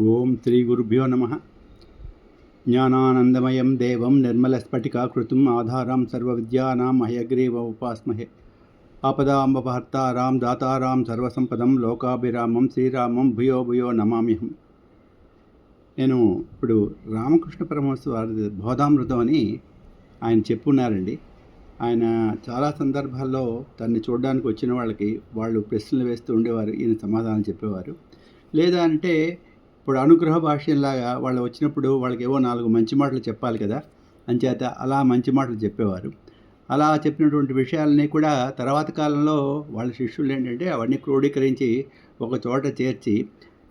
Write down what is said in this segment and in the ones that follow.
ఓం శ్రీ గురుభ్యో నమ. జ్ఞానానందమయం దేవం నిర్మలస్ఫటికాకృతిం ఆధారం సర్వవిద్యానాం హయగ్రీవ ఉపాస్మహే. ఆపదాంబహర్తారాం దాతారాం సర్వసంపదం లోకాభిరామం శ్రీరామం భూయో భూయో నమామ్యహం. నేను ఇప్పుడు రామకృష్ణ పరమహంస వారి బోధామృతం అని ఆయన చెప్పున్నారండి. ఆయన చాలా సందర్భాల్లో తనని చూడడానికి వచ్చిన వాళ్ళకి వాళ్ళు ప్రశ్నలు వేస్తూ ఉండేవారు, ఈయన సమాధానం చెప్పేవారు. లేదా అంటే ఇప్పుడు అనుగ్రహ భాష్యంలాగా వాళ్ళు వచ్చినప్పుడు వాళ్ళకి ఏవో 4 మంచి మాటలు చెప్పాలి కదా, అంచేత అలా మంచి మాటలు చెప్పేవారు. అలా చెప్పినటువంటి విషయాలని కూడా తర్వాత కాలంలో వాళ్ళ శిష్యులు ఏంటంటే అవన్నీ క్రోడీకరించి ఒక చోట చేర్చి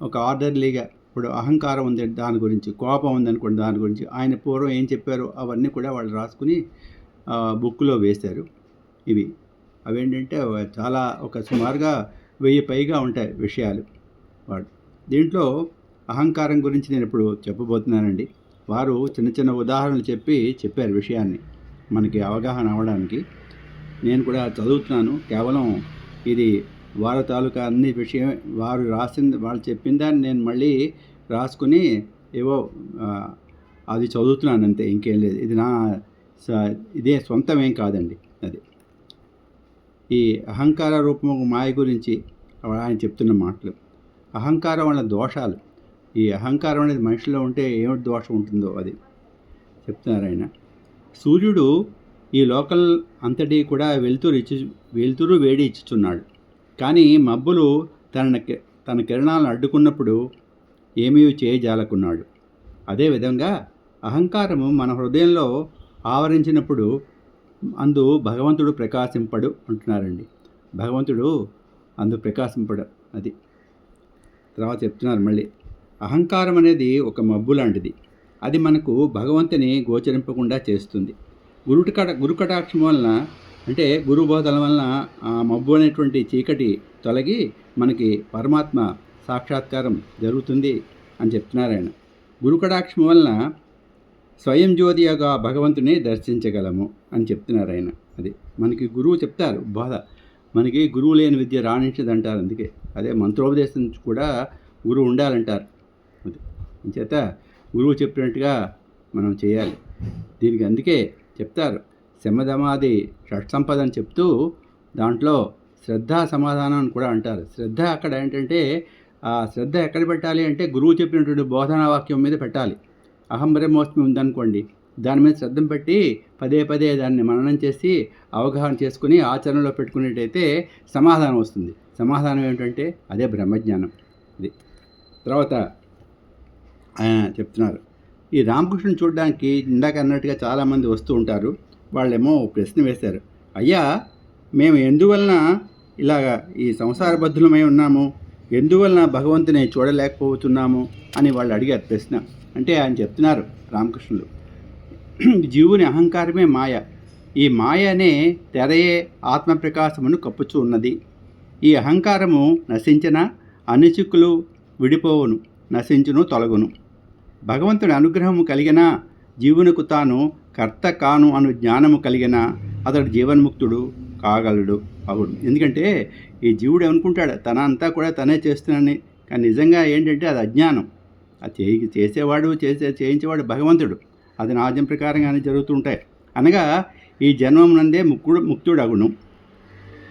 ఒక ఆర్డర్లీగా, ఇప్పుడు అహంకారం ఉంది దాని గురించి, కోపం ఉందనుకోండి దాని గురించి, ఆయన పూర్వం ఏం చెప్పారో అవన్నీ కూడా వాళ్ళు రాసుకుని బుక్లో వేశారు. అవేంటంటే చాలా ఒక సుమారుగా 1000 పైగా ఉంటాయి విషయాలు. దీంట్లో అహంకారం గురించి నేను ఇప్పుడు చెప్పబోతున్నానండి. వారు చిన్న చిన్న ఉదాహరణలు చెప్పారు విషయాన్ని మనకి అవగాహన అవ్వడానికి. నేను కూడా చదువుతున్నాను. కేవలం ఇది వారి తాలూకా అన్ని విషయం వారు వాళ్ళు చెప్పిన దాన్ని నేను మళ్ళీ రాసుకుని ఏవో అది చదువుతున్నాను అంతే, ఇంకేం లేదు. ఇది ఇదే సొంతం ఏం కాదండి. అది ఈ అహంకార రూపము మాయ గురించి ఆయన చెప్తున్న మాటలు. అహంకారం వల్ల దోషాలు. ఈ అహంకారం అనేది మనిషిలో ఉంటే ఏమిటి దోషం ఉంటుందో అది చెప్తున్నారు ఆయన. సూర్యుడు ఈ లోకల్ అంతటి కూడా వెలుతురు వేడి ఇచ్చుచున్నాడు. కానీ మబ్బులు తన కిరణాలను అడ్డుకున్నప్పుడు ఏమీ చేయజాలకున్నాడు. అదేవిధంగా అహంకారము మన హృదయంలో ఆవరించినప్పుడు అందు భగవంతుడు ప్రకాశింపడు అంటున్నారండి. భగవంతుడు అందు ప్రకాశింపడు. అది తర్వాత చెప్తున్నారు మళ్ళీ. అహంకారం అనేది ఒక మబ్బు లాంటిది. అది మనకు భగవంతుని గోచరింపకుండా చేస్తుంది. గురుకటాక్షం వలన, అంటే గురుబోధల వలన ఆ మబ్బు అనేటువంటి చీకటి తొలగి మనకి పరమాత్మ సాక్షాత్కారం జరుగుతుంది అని చెప్తున్నారు ఆయన. గురుకటాక్షం వలన స్వయం జ్యోతిగా భగవంతుని దర్శించగలము అని చెప్తున్నారు ఆయన. అది మనకి గురువు చెప్తారు బోధ. మనకి గురువు లేని విద్య రాణించదంటారు. అందుకే అదే మంత్రోపదేశం కూడా గురువు ఉండాలంటారు. అది అంచేత గురువు చెప్పినట్టుగా మనం చేయాలి. దీనికి అందుకే చెప్తారు శమధమాది షట్సంపద అని చెప్తూ దాంట్లో శ్రద్ధ సమాధానం అని కూడా అంటారు. శ్రద్ధ అక్కడ ఏంటంటే ఆ శ్రద్ధ ఎక్కడ పెట్టాలి అంటే గురువు చెప్పినటువంటి బోధనా వాక్యం మీద పెట్టాలి. అహం బ్రహ్మోస్మి ఉందనుకోండి, దాని మీద శ్రద్ధ పెట్టి పదే పదే దాన్ని మననం చేసి అవగాహన చేసుకుని ఆచరణలో పెట్టుకునేటైతే సమాధానం వస్తుంది. సమాధానం ఏంటంటే అదే బ్రహ్మజ్ఞానం. ఇది తర్వాత ఆయన చెప్తున్నారు. ఈ రామకృష్ణుని చూడడానికి ఇందాక అన్నట్టుగా చాలామంది వస్తూ ఉంటారు. వాళ్ళేమో ప్రశ్న వేశారు, అయ్యా మేము ఎందువలన ఇలాగా ఈ సంసార బద్ధులమై ఉన్నాము, ఎందువలన భగవంతుని చూడలేకపోతున్నాము అని వాళ్ళు అడిగారు ప్రశ్న. అంటే ఆయన చెప్తున్నారు రామకృష్ణులు, జీవుని అహంకారమే మాయ. ఈ మాయ అనే తెరయే ఆత్మప్రకాశమును కప్పుచూ ఉన్నది. ఈ అహంకారము నశించిన అన్ని చిక్కులు విడిపోవును, నశించును, తొలగును. భగవంతుడి అనుగ్రహము కలిగిన జీవునకు తాను కర్త కాను అను జ్ఞానము కలిగిన అతడు జీవన్ముక్తుడు కాగలడు అవును. ఎందుకంటే ఈ జీవుడు అనుకుంటాడు తన అంతా కూడా తనే చేస్తున్నానని, కానీ నిజంగా ఏంటంటే అది అజ్ఞానం. అది చేయించేవాడు భగవంతుడు. అది నాజ్యం ప్రకారంగానే జరుగుతుంటాయి. అనగా ఈ జన్మమునందే ముక్తుడు అగును,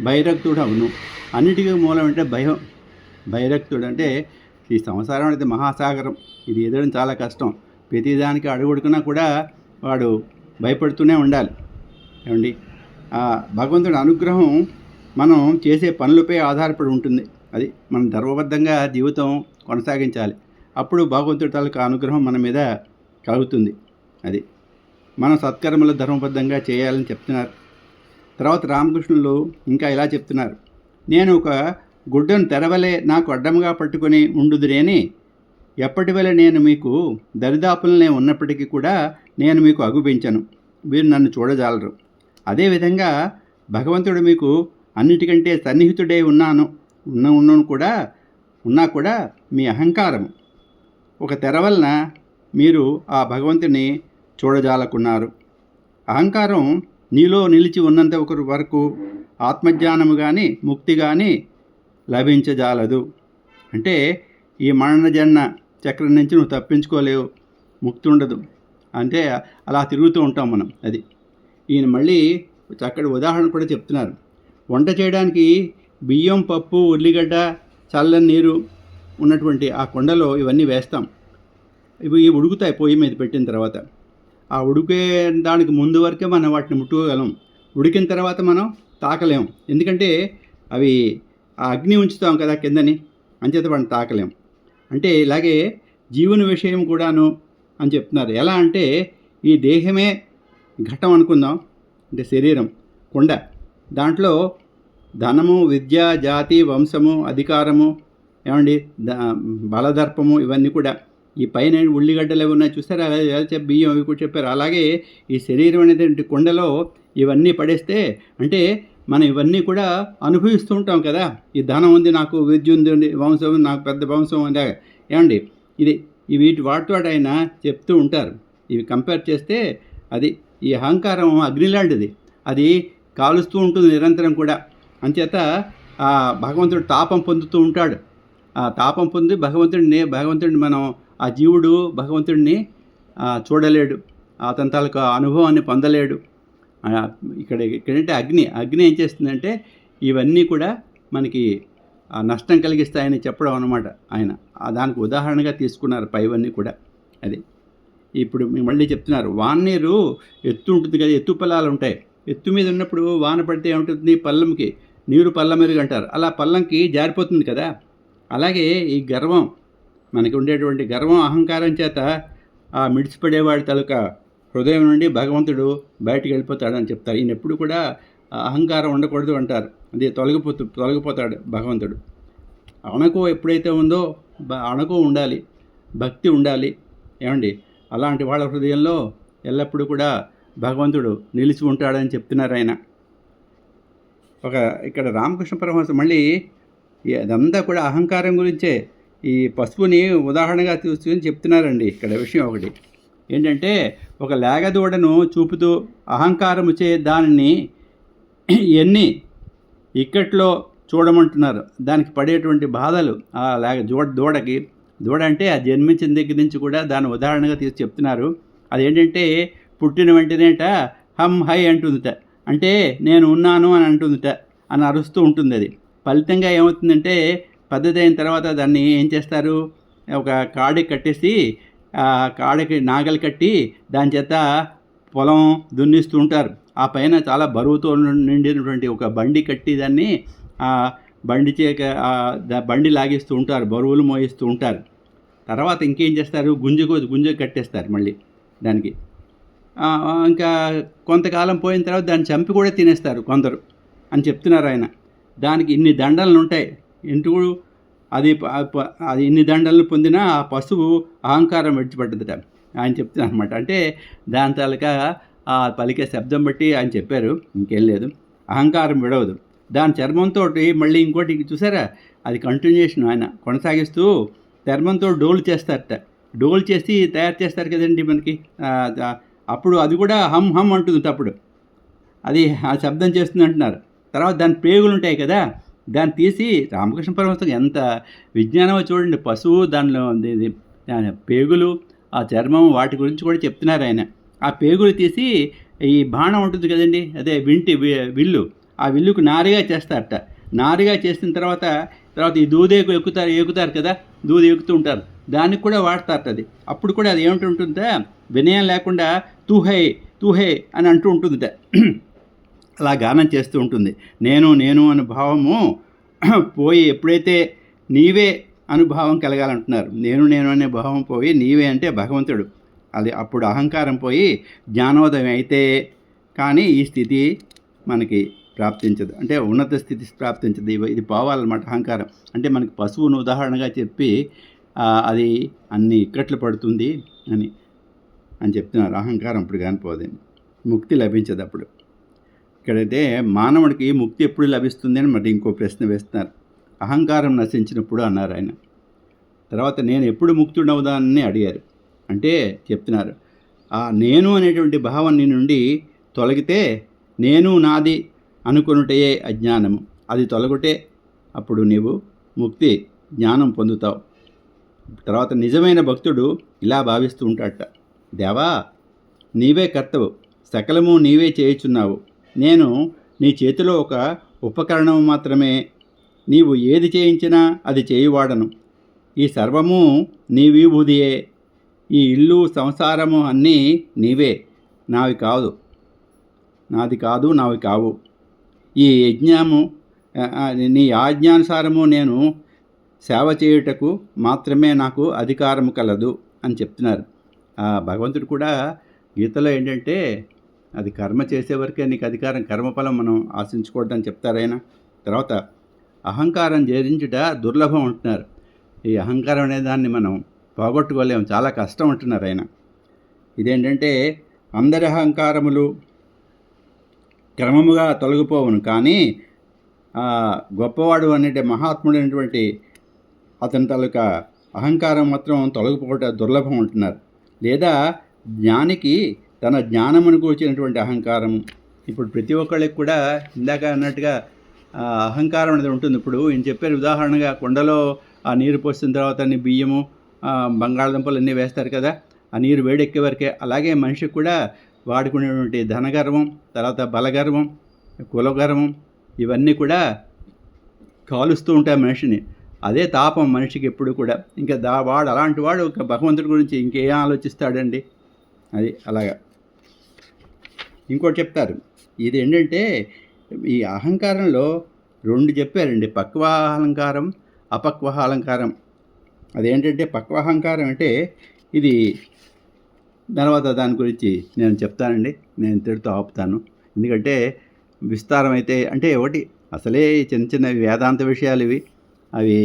భైరక్తుడు అగును. అన్నిటికీ మూలం అంటే భైరక్తుడు. అంటే ఈ సంసారం అనేది మహాసాగరం. ఇది ఎదగడం చాలా కష్టం. ప్రతిదానికి అడుగుడుకున్నా కూడా వాడు భయపడుతూనే ఉండాలి. ఏమండి, ఆ భగవంతుడి అనుగ్రహం మనం చేసే పనులపై ఆధారపడి ఉంటుంది. అది మనం ధర్మబద్ధంగా జీవితం కొనసాగించాలి. అప్పుడు భగవంతుడి తాలూకా అనుగ్రహం మన మీద కలుగుతుంది. అది మనం సత్కర్మలు ధర్మబద్ధంగా చేయాలని చెప్తున్నారు. తర్వాత రామకృష్ణులు ఇంకా ఇలా చెప్తున్నారు, నేను ఒక గుడ్డను తెరవలే నాకు అడ్డంగా పట్టుకొని ఉండుదురేని, ఎప్పటివలే నేను మీకు దరిదాపులనే ఉన్నప్పటికీ కూడా నేను మీకు అగుపించను, మీరు నన్ను చూడజాలరు. అదేవిధంగా భగవంతుడు మీకు అన్నిటికంటే సన్నిహితుడై ఉన్నా కూడా మీ అహంకారం ఒక తెర వలన మీరు ఆ భగవంతుని చూడజాలకున్నారు. అహంకారం నీలో నిలిచి ఉన్నంత వరకు ఆత్మజ్ఞానము కానీ ముక్తి కానీ లభించజాలదు. అంటే ఈ మరణజన్మ చక్రం నుంచి నువ్వు తప్పించుకోలేవు, ముక్తి ఉండదు అంటే అలా తిరుగుతూ ఉంటాం మనం. అది ఈయన మళ్ళీ చక్కటి ఉదాహరణ కూడా చెప్తున్నారు. వంట చేయడానికి బియ్యం, పప్పు, ఉల్లిగడ్డ, చల్లని నీరు ఉన్నటువంటి ఆ కుండలో ఇవన్నీ వేస్తాం. ఇవి ఉడుకుతాయి పొయ్యి మీద పెట్టిన తర్వాత. ఆ ఉడికే దానికి ముందు వరకే మనం వాటిని ముట్టుకోగలం. ఉడికిన తర్వాత మనం తాకలేం, ఎందుకంటే అవి ఆ అగ్ని ఉంచుతాం కదా కిందని, అంచేత వాటిని తాకలేం. అంటే ఇలాగే జీవుని విషయం కూడాను అని చెప్తున్నారు. ఎలా అంటే ఈ దేహమే ఘటం అనుకుందాం, అంటే శరీరం కుండ. దాంట్లో ధనము, విద్య, జాతి, వంశము, అధికారము, ఏమండి బలదర్పము, ఇవన్నీ కూడా ఈ పైన ఉల్లిగడ్డలు అవి ఉన్నాయి చూస్తారా, అలా బియ్యం అవి కూడా చెప్పారు. అలాగే ఈ శరీరం అనేటువంటి కుండలో ఇవన్నీ పడేస్తే, అంటే మనం ఇవన్నీ కూడా అనుభవిస్తూ ఉంటాం కదా. ఈ ధనం ఉంది నాకు, విద్య ఉంది, వంశం నాకు పెద్ద వంశం అందా, ఏమండి ఇది వాటితో ఆయన చెప్తూ ఉంటారు. ఇవి కంపేర్ చేస్తే అది ఈ అహంకారం అగ్నిలాంటిది, అది కాలుస్తూ ఉంటుంది నిరంతరం కూడా. అంచేత ఆ భగవంతుడు తాపం పొందుతూ ఉంటాడు. ఆ తాపం పొంది భగవంతుడిని మనం ఆ జీవుడు చూడలేడు, అతని తాలూకు అనుభవాన్ని పొందలేడు. ఇక్కడంటే అగ్ని ఏం చేస్తుందంటే ఇవన్నీ కూడా మనకి నష్టం కలిగిస్తాయని చెప్పడం అన్నమాట. ఆయన దానికి ఉదాహరణగా తీసుకున్నారు పైవన్నీ కూడా. అది ఇప్పుడు మళ్ళీ చెప్తున్నారు. వాన్నీరు ఎత్తు ఉంటుంది కదా, ఎత్తు పొలాలు ఉంటాయి. ఎత్తు మీద ఉన్నప్పుడు వాన పడితే ఏముంటుంది, పల్లంకి నీరు పల్ల మెరుగు అంటారు, అలా పల్లంకి జారిపోతుంది కదా. అలాగే ఈ గర్వం, మనకి ఉండేటువంటి గర్వం, అహంకారం చేత ఆ మిడిచిపడేవాడి తాలూకా హృదయం నుండి భగవంతుడు బయటికి వెళ్ళిపోతాడని చెప్తారు. ఈయన ఎప్పుడు కూడా అహంకారం ఉండకూడదు అంటారు. అది తొలగిపోతాడు భగవంతుడు. అణకు ఎప్పుడైతే ఉందో అణకు ఉండాలి, భక్తి ఉండాలి, ఏమండి అలాంటి వాళ్ళ హృదయంలో ఎల్లప్పుడూ కూడా భగవంతుడు నిలిచి ఉంటాడని చెప్తున్నారు ఆయన. ఇక్కడ రామకృష్ణ పరమహంస మళ్ళీ అదంతా కూడా అహంకారం గురించే ఈ పసుపుని ఉదాహరణగా తీసుకుని చెప్తున్నారండి. ఇక్కడ విషయం ఒకటి ఏంటంటే, ఒక లేగదూడను చూపుతూ అహంకారముచే దానిని ఎన్ని ఇక్కట్లో చూడమంటున్నారు. దానికి పడేటువంటి బాధలు ఆ దూడ అంటే ఆ జన్మించిన దగ్గర నుంచి కూడా దాని ఉదాహరణగా తీసి చెప్తున్నారు. అదేంటంటే పుట్టిన వెంటనేట హమ్ హై అంటుందిట, అంటే నేను ఉన్నాను అని అంటుందిట, అని అరుస్తూ ఉంటుంది. అది ఫలితంగా ఏమవుతుందంటే పెద్దదైన తర్వాత దాన్ని ఏం చేస్తారు, ఒక కాడికి కట్టేసి ఆ కాడికి నాగలి కట్టి దాని చేత పొలం దున్నిస్తూ ఉంటారు. ఆ పైన చాలా బరువుతో నిండినటువంటి ఒక బండి కట్టి దాన్ని ఆ బండి లాగిస్తూ ఉంటారు, బరువులు మోయిస్తూ ఉంటారు. తర్వాత ఇంకేం చేస్తారు, గుంజ కట్టేస్తారు మళ్ళీ దానికి. ఇంకా కొంతకాలం పోయిన తర్వాత దాన్ని చంపి కూడా తినేస్తారు కొందరు అని చెప్తున్నారు ఆయన. దానికి ఇన్ని దండలు ఉంటాయి. ఎందుకు అది ఇన్ని దండలను పొందినా ఆ పశువు అహంకారం విడిచిపడ్డదట ఆయన చెప్తున్నారు అనమాట. అంటే దాని తాలూకా ఆ పలికే శబ్దం బట్టి ఆయన చెప్పారు, ఇంకేం లేదు, అహంకారం విడవదు. దాని చర్మంతో మళ్ళీ ఇంకోటి చూసారా, అది కంటిన్యూషన్ ఆయన కొనసాగిస్తూ చర్మంతో డోలు చేస్తారట. డోలు చేసి తయారు చేస్తారు కదండి మనకి, అప్పుడు అది కూడా హమ్ హమ్ అంటుంది. అప్పుడు అది ఆ శబ్దం చేస్తుంది అంటున్నారు. తర్వాత దాని పేగులు ఉంటాయి కదా, దాన్ని తీసి రామకృష్ణ పరమహంస ఎంత విజ్ఞానమో చూడండి. పశువు దానిలో పేగులు, ఆ చర్మం, వాటి గురించి కూడా చెప్తున్నారు ఆయన. ఆ పేగులు తీసి ఈ బాణం ఉంటుంది కదండి, అదే విల్లు, ఆ విల్లుకు నారిగా చేస్తారట. నారిగా చేసిన తర్వాత ఈ దూదేకు ఎక్కుతారు కదా, దూది ఎక్కుతూ ఉంటారు, దానికి కూడా వాడతారట. అది అప్పుడు కూడా అది ఏమిటి వినయం లేకుండా తూహే అని అంటూ ఉంటుందిట. అలా గానం చేస్తూ ఉంటుంది. నేను అనే భావము పోయి ఎప్పుడైతే నీవే అనుభావం కలగాలంటున్నారు. నేను అనే భావం పోయి నీవే అంటే భగవంతుడు, అది అప్పుడు అహంకారం పోయి జ్ఞానోదయం అయితే కానీ ఈ స్థితి మనకి ప్రాప్తించదు, అంటే ఉన్నత స్థితి ప్రాప్తించదు. ఇది పోవాలన్నమాట అహంకారం. అంటే మనకి పశువును ఉదాహరణగా చెప్పి అది అన్ని ఇక్కట్లు పడుతుంది అని చెప్తున్నారు. అహంకారం అప్పుడు కానిపోదండి, ముక్తి లభించదు అప్పుడు. ఇక్కడైతే మానవుడికి ముక్తి ఎప్పుడు లభిస్తుంది అని మరి ఇంకో ప్రశ్న వేస్తున్నారు. అహంకారం నశించినప్పుడు అన్నారు ఆయన. తర్వాత నేను ఎప్పుడు ముక్తుడవుదానని అడిగారు. అంటే చెప్తున్నారు, ఆ నేను అనేటువంటి భావం నీ నుండి తొలగితే నేను నాది అనుకొనుటయే అజ్ఞానము, అది తొలగుటే అప్పుడు నీవు ముక్తి జ్ఞానం పొందుతావు. తర్వాత నిజమైన భక్తుడు ఇలా భావిస్తూ ఉంటాడట, దేవా నీవే కర్తవు, సకలము నీవే చేయుచున్నావు, నేను నీ చేతిలో ఒక ఉపకరణం మాత్రమే, నీవు ఏది చేయించినా అది చేయువాడను, ఈ సర్వము నీ విభూదియే, ఈ ఇల్లు సంసారము అన్నీ నీవే, నావి కాదు, నాది కాదు, నావి కావు, ఈ యజ్ఞము నీ ఆజ్ఞానుసారము నేను సేవ చేయుటకు మాత్రమే నాకు అధికారము కలదు అని చెప్తున్నారు. భగవంతుడు కూడా గీతలో ఏంటంటే అది కర్మ చేసే వరకే నీకు అధికారం, కర్మఫలం మనం ఆశించకూడదని చెప్తారు ఆయన. తర్వాత అహంకారం జయించుట దుర్లభం అంటున్నారు. ఈ అహంకారం అనే దాన్ని మనం పోగొట్టుకోలేము, చాలా కష్టం అంటున్నారు ఆయన. ఇదేంటంటే అందరి అహంకారములు క్రమముగా తొలగిపోవును, కానీ గొప్పవాడు అనే మహాత్ముడు అనేటువంటి అతని తాలూకా అహంకారం మాత్రం తొలగిపోవట దుర్లభం అంటున్నారు. లేదా జ్ఞానికి తన జ్ఞానమును కూర్చినటువంటి అహంకారం. ఇప్పుడు ప్రతి ఒక్కళ్ళకి కూడా ఇందాక అన్నట్టుగా అహంకారం అనేది ఉంటుంది. ఇప్పుడు ఈయన చెప్పారు ఉదాహరణగా, కొండలో ఆ నీరు పోసిన తర్వాత బియ్యము బంగాళదుంపలు అన్నీ వేస్తారు కదా, ఆ నీరు వేడెక్కే వరకే. అలాగే మనిషికి కూడా వాడుకునేటువంటి ధనగర్వం, తర్వాత బలగర్వం, కులగర్వం, ఇవన్నీ కూడా కాలుస్తూ ఉంటాయి మనిషిని. అదే తాపం మనిషికి ఎప్పుడు కూడా. ఇంకా వాడు అలాంటి వాడు ఒక భగవంతుడి గురించి ఇంకేం ఆలోచిస్తాడండి. అది అలాగా. ఇంకోటి చెప్తారు, ఇది ఏంటంటే ఈ అహంకారంలో రెండు చెప్పారండి, పక్వాహంకారం, అపక్వాహంకారం. అదేంటంటే పక్వాహంకారం అంటే ఇది, తర్వాత దాని గురించి నేను చెప్తానండి, నేను ఇంతటితో ఆపుతాను. ఎందుకంటే విస్తారం అయితే అంటే ఒకటి అసలే చిన్న చిన్న వేదాంత విషయాలు ఇవి, అవి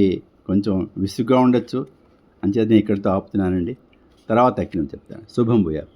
కొంచెం విసుగ్గా ఉండొచ్చు, అంచేత నేను ఇక్కడితో ఆపుతున్నానండి. తర్వాత ఎక్కడ చెప్తాను. శుభం భూయాత్.